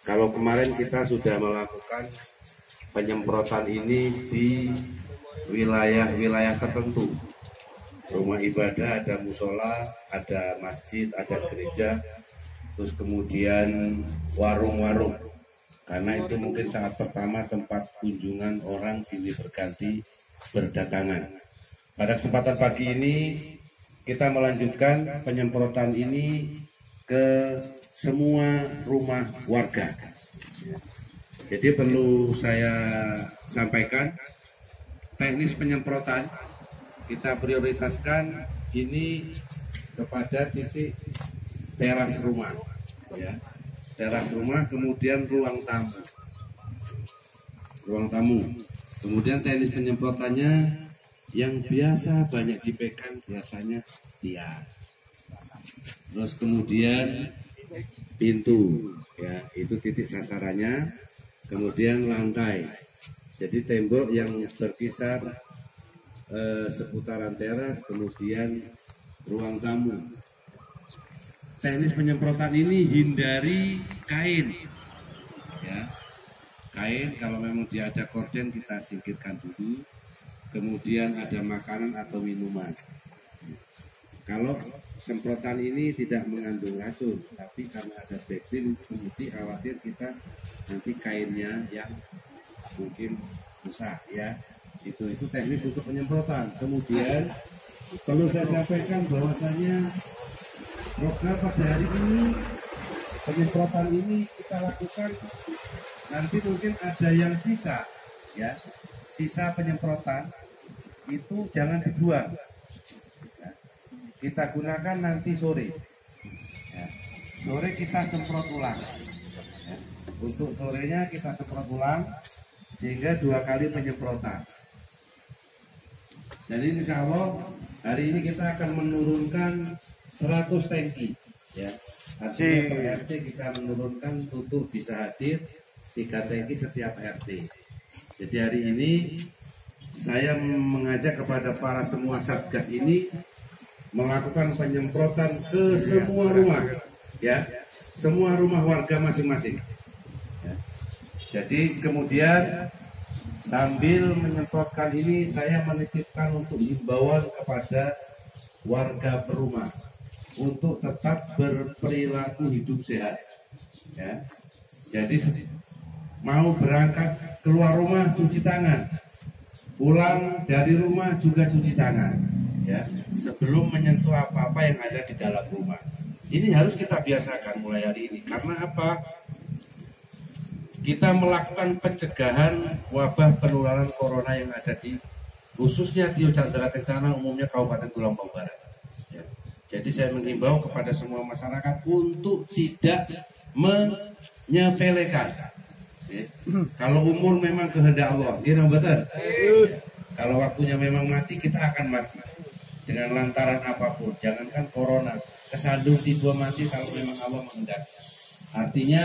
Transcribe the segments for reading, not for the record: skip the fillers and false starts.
Kalau kemarin kita sudah melakukan penyemprotan ini di wilayah-wilayah tertentu. Rumah ibadah, ada musola, ada masjid, ada gereja, terus kemudian warung-warung. Karena itu mungkin saat pertama tempat kunjungan orang silih berganti berdagangan. Pada kesempatan pagi ini kita melanjutkan penyemprotan ini ke semua rumah warga. Jadi perlu saya sampaikan, teknis penyemprotan kita prioritaskan ini kepada titik teras rumah, ya. Teras rumah, kemudian ruang tamu. Kemudian teknis penyemprotannya yang biasa banyak dipegang biasanya tiang. Terus kemudian pintu, ya, itu titik sasarannya. Kemudian lantai, jadi tembok yang berkisar seputaran teras, kemudian ruang tamu. Teknis penyemprotan ini hindari kain, ya. Kain kalau memang dia ada korden kita singkirkan dulu. Kemudian ada makanan atau minuman. Kalau semprotan ini tidak mengandung racun, tapi karena ada bakteri, kemudian khawatir kita nanti kainnya yang mungkin rusak, ya. Itu teknis untuk penyemprotan. Kemudian perlu saya sampaikan bahwasanya program pada hari ini penyemprotan ini kita lakukan, nanti mungkin ada yang sisa, ya. Sisa penyemprotan itu jangan dibuang. Kita gunakan nanti sore, ya. Sore kita semprot ulang, ya. Untuk sorenya kita semprot ulang sehingga 2 kali penyemprotan. Jadi insya Allah hari ini kita akan menurunkan 100 tangki, ya. Artinya per RT kita menurunkan tutup bisa hadir 3 tangki setiap RT. Jadi hari ini saya mengajak kepada para semua satgas ini melakukan penyemprotan ke semua rumah, ya, semua rumah warga masing-masing, ya. Jadi kemudian sambil menyemprotkan ini saya menitipkan untuk himbauan kepada warga perumah untuk tetap berperilaku hidup sehat, ya. Jadi mau berangkat keluar rumah cuci tangan, pulang dari rumah juga cuci tangan, ya, sebelum menyentuh apa-apa yang ada di dalam rumah. Ini harus kita biasakan mulai hari ini. Karena apa? Kita melakukan pencegahan wabah penularan corona yang ada di khususnya Tio Chandra Kencana, umumnya Kabupaten Jombang Barat, ya. Jadi saya mengimbau kepada semua masyarakat untuk tidak menyepelekan, ya. Kalau umur memang kehendak Allah, betul. Kalau waktunya memang mati, kita akan mati dengan lantaran apapun. Jangankan corona, kesandung tiba mati kalau memang Allah menghendaki. Artinya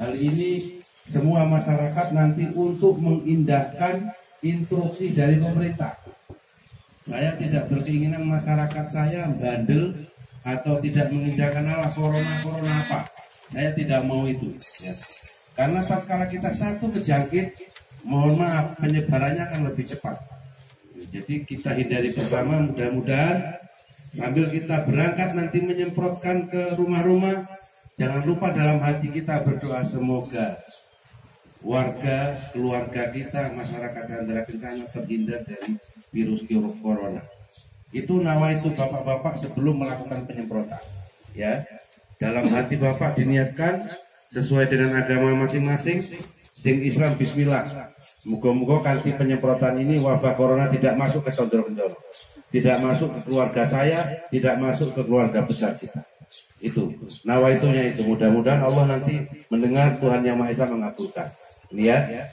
hal ini semua masyarakat nanti untuk mengindahkan instruksi dari pemerintah. Saya tidak berkeinginan masyarakat saya bandel atau tidak mengindahkan corona apa. Saya tidak mau itu, ya. Karena tatkala kita satu kejangkit, mohon maaf, penyebarannya akan lebih cepat. Jadi kita hindari bersama, mudah-mudahan sambil kita berangkat nanti menyemprotkan ke rumah-rumah, jangan lupa dalam hati kita berdoa semoga warga, keluarga kita, masyarakat Chandra Kencana terhindar dari virus corona. Itu nawaitu bapak-bapak sebelum melakukan penyemprotan, ya. Dalam hati bapak diniatkan sesuai dengan agama masing-masing, sing Islam bismillah. Moga-moga kanthi penyemprotan ini wabah corona tidak masuk ke Condro-Kencana, tidak masuk ke keluarga saya, tidak masuk ke keluarga besar kita. Itu nawaitunya itu. Mudah-mudahan Allah nanti mendengar, Tuhan Yang Maha Esa mengabulkan. Ini, ya.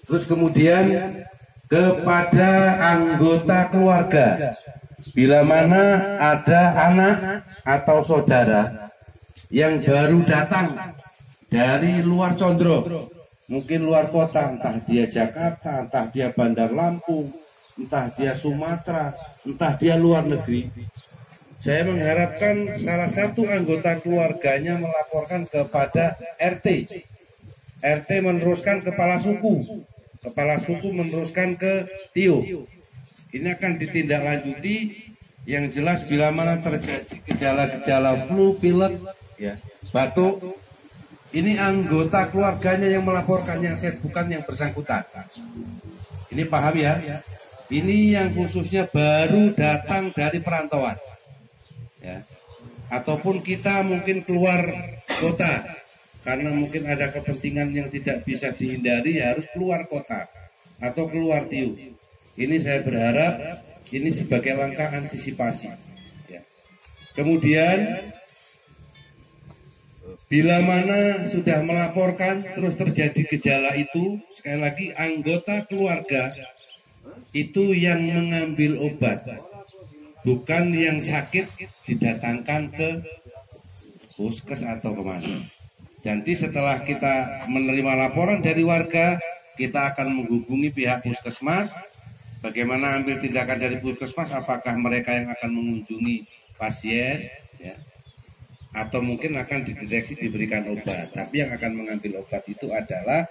Terus kemudian kepada anggota keluarga, bila mana ada anak atau saudara yang baru datang dari luar Condro, mungkin luar kota, entah dia Jakarta, entah dia Bandar Lampung, entah dia Sumatera, entah dia luar negeri, saya mengharapkan salah satu anggota keluarganya melaporkan kepada RT RT meneruskan kepala suku meneruskan ke TIO. Ini akan ditindaklanjuti, yang jelas bila mana terjadi gejala-gejala flu, pilek, ya, batuk, ini anggota keluarganya yang melaporkan, yang set, bukan yang bersangkutan. Ini paham ya? Ini yang khususnya baru datang dari perantauan, ya. Ataupun kita mungkin keluar kota karena mungkin ada kepentingan yang tidak bisa dihindari, harus keluar kota atau keluar TIO. Ini saya berharap ini sebagai langkah antisipasi, ya. Kemudian bila mana sudah melaporkan terus terjadi gejala itu, sekali lagi anggota keluarga itu yang mengambil obat, bukan yang sakit didatangkan ke puskes atau kemana. Nanti setelah kita menerima laporan dari warga, kita akan menghubungi pihak puskesmas. Bagaimana ambil tindakan dari puskesmas? Apakah mereka yang akan mengunjungi pasien, ya, atau mungkin akan dideteksi diberikan obat. Tapi yang akan mengambil obat itu adalah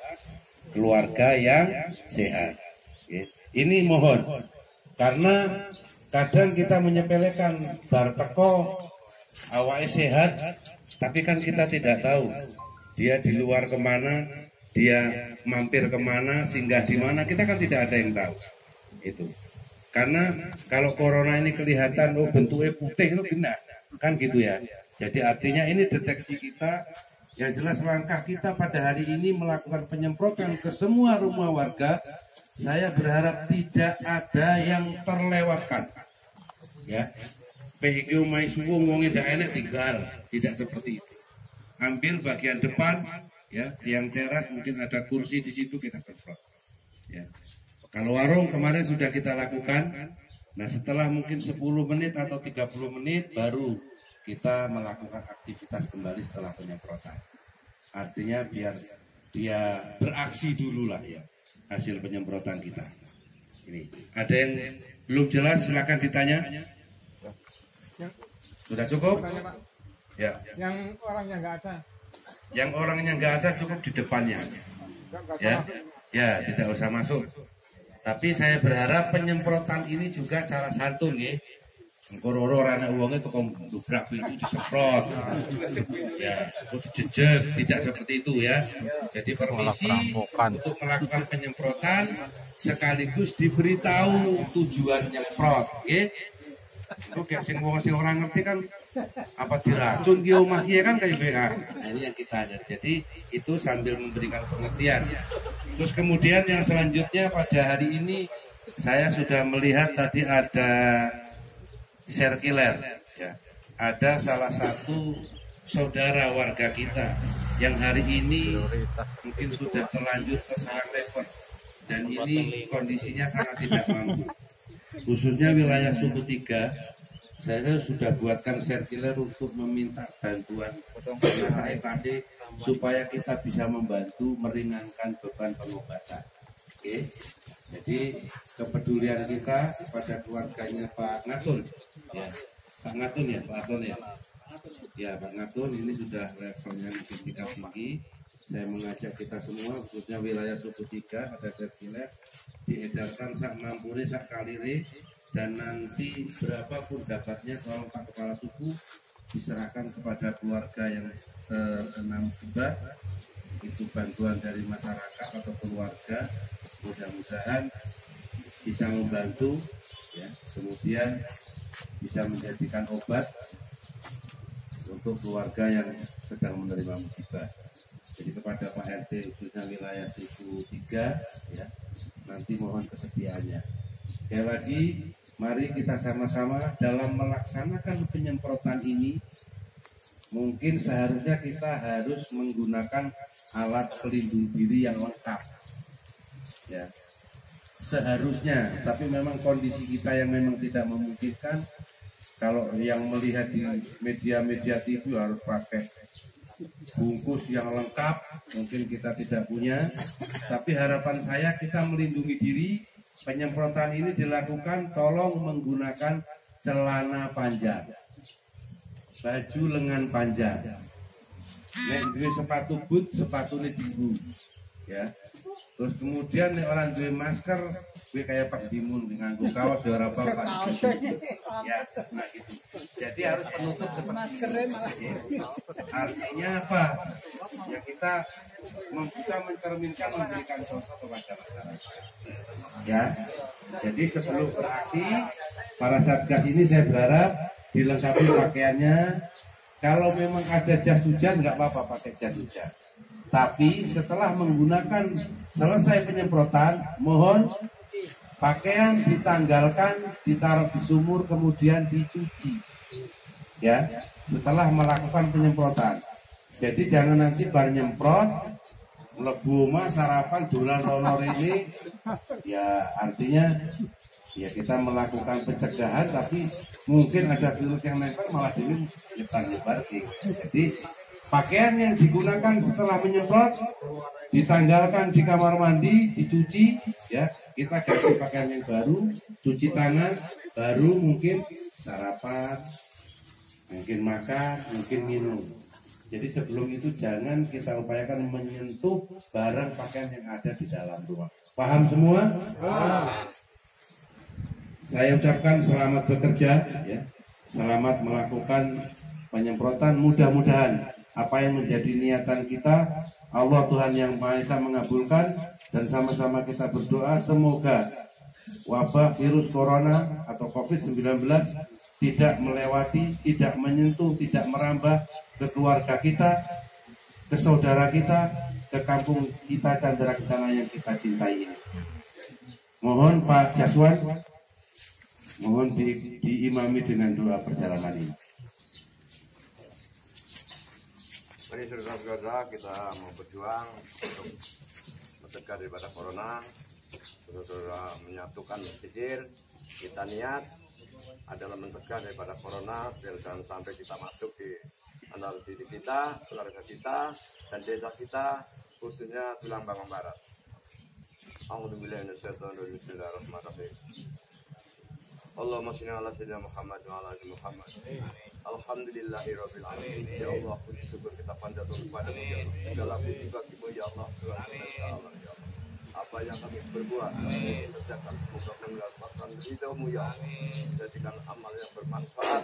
keluarga yang sehat. Ya. Ini mohon, karena kadang kita menyepelekan bar teko awake sehat, tapi kan kita tidak tahu dia di luar kemana, dia mampir kemana, singgah di mana, kita kan tidak ada yang tahu. Itu karena kalau corona ini kelihatan bentuknya putih itu benar kan gitu ya. Jadi artinya ini deteksi kita, yang jelas langkah kita pada hari ini melakukan penyemprotan ke semua rumah warga. Saya berharap tidak ada yang terlewatkan, ya. PHQ mai suwung wong ndak enek tinggal, tidak seperti itu. Ambil bagian depan, ya, yang teras mungkin ada kursi di situ kita semprot, ya. Kalau warung kemarin sudah kita lakukan. Nah setelah mungkin 10 menit atau 30 menit baru kita melakukan aktivitas kembali setelah penyemprotan. Artinya biar dia beraksi dulu lah, ya, hasil penyemprotan kita. Ini ada yang belum jelas, silakan ditanya. Sudah cukup? Ya. Yang orangnya nggak ada. Yang orangnya nggak ada cukup di depannya. Ya, ya, tidak usah masuk. Tapi saya berharap penyemprotan ini juga cara santun, ya. Kororo anak uangnya tukang dobrak pintu disemprot, ya, dijejek, tidak seperti itu, ya. Jadi permisi untuk melakukan penyemprotan sekaligus diberitahu tujuan nyemprot, ya. Itu kayak sing orang ngerti kan apa diracun ki omah ki kan kayak BA. Nah, ini yang kita ada. Jadi itu sambil memberikan pengertian. Terus kemudian yang selanjutnya pada hari ini saya sudah melihat tadi ada sirkuler, ya. Ada salah satu saudara warga kita yang hari ini mungkin sudah terlanjur terserang lepon dan ini kondisinya sangat tidak mampu. Khususnya wilayah suku 3, saya sudah buatkan sirkuler untuk meminta bantuan sanitasi supaya kita bisa membantu meringankan beban pengobatan. Oke. Jadi kepedulian kita kepada keluarganya Pak Ngatun, ya. Pak Ngatun, ya, Pak Ngatun, ya. Ya, Pak Ngatun ini sudah levelnya tingkat tinggi. Saya mengajak kita semua, khususnya wilayah suku 3, ada sirkuler diedarkan sak mampune sak kalire, dan nanti berapapun dapatnya tolong Pak Kepala Suku diserahkan kepada keluarga yang terkena musibah. Itu bantuan dari masyarakat atau keluarga, mudah-mudahan bisa membantu, ya. Kemudian bisa menjadikan obat untuk keluarga yang sedang menerima musibah. Jadi kepada Pak RT khususnya wilayah suku 3, ya, nanti mohon kesediaannya. Sekali lagi, mari kita sama-sama dalam melaksanakan penyemprotan ini. Mungkin seharusnya kita harus menggunakan alat pelindung diri yang lengkap, ya. Seharusnya, tapi memang kondisi kita yang memang tidak memungkinkan. Kalau yang melihat di media-media TV harus pakai bungkus yang lengkap, mungkin kita tidak punya. Tapi harapan saya kita melindungi diri. Penyemprotan ini dilakukan, tolong menggunakan celana panjang, baju lengan panjang. Nek duwe sepatu boot, sepatune dienggo. ya. Terus kemudian nih orang duwe masker, gue kayak Pak Dimun nganggo kaos suara bapak. Ya, nah gitu. Jadi harus penutup seperti ini. Artinya apa? Ya kita bisa mencerminkan, memberikan contoh kepada masyarakat. Ya, jadi sebelum beraksi, para satgas ini saya berharap dilengkapi pakaiannya. Kalau memang ada jas hujan, nggak apa-apa pakai jas hujan. Tapi setelah menggunakan selesai penyemprotan, mohon pakaian ditanggalkan, ditaruh di sumur, kemudian dicuci. Ya, setelah melakukan penyemprotan. Jadi jangan nanti bar nyemprot, lebu mah sarapan dolan ronor ini, ya artinya ya kita melakukan pencegahan, tapi mungkin ada virus yang nempel malah ini nyebar-nyebar. Jadi pakaian yang digunakan setelah menyemprot ditanggalkan di kamar mandi, dicuci, ya kita ganti pakaian yang baru, cuci tangan, baru mungkin sarapan, mungkin makan, mungkin minum. Jadi sebelum itu jangan kita upayakan menyentuh barang pakaian yang ada di dalam rumah. Paham semua? Saya ucapkan selamat bekerja, ya. Selamat melakukan penyemprotan. Mudah-mudahan apa yang menjadi niatan kita, Allah Tuhan yang Maha Esa mengabulkan, dan sama-sama kita berdoa semoga wabah virus corona atau COVID-19 tidak melewati, tidak menyentuh, tidak merambah ke keluarga kita, ke saudara kita, ke kampung kita dan daerah kita yang kita cintai ini. Mohon Pak Jaswan, mohon diimami dengan doa perjalanan ini. Mari saudara-saudara, kita mau berjuang untuk mencegah daripada corona. Saudara menyatukan pikir, kita niat adalah mencegah daripada corona, dan sampai kita masuk di antara diri kita, keluarga kita, dan desa kita, khususnya Tulang Bangong Barat. Bismillahirrahmanirrahim. Allahumma sholli ala sayyidina Muhammad wa ala ali Muhammad. Alhamdulillahirabbil alamin. Ya Allah, puji syukur kita panjatkan kepadamu ya Allah. Segala puji bagimu ya Allah, Tuhan semesta alam ya Allah. Apa yang kami berbuat, kami kerjakan semoga mendapatkan ridhamu ya Allah. Jadikan amal yang bermanfaat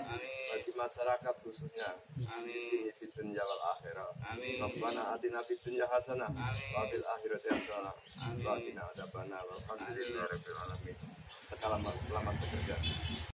bagi masyarakat khususnya di dunia wal akhirah. Rabbana atina fid dunya hasanah wa fil akhirati hasanah wa qina adzabannar. Alhamdulillahirabbil alamin. Selamat bekerja.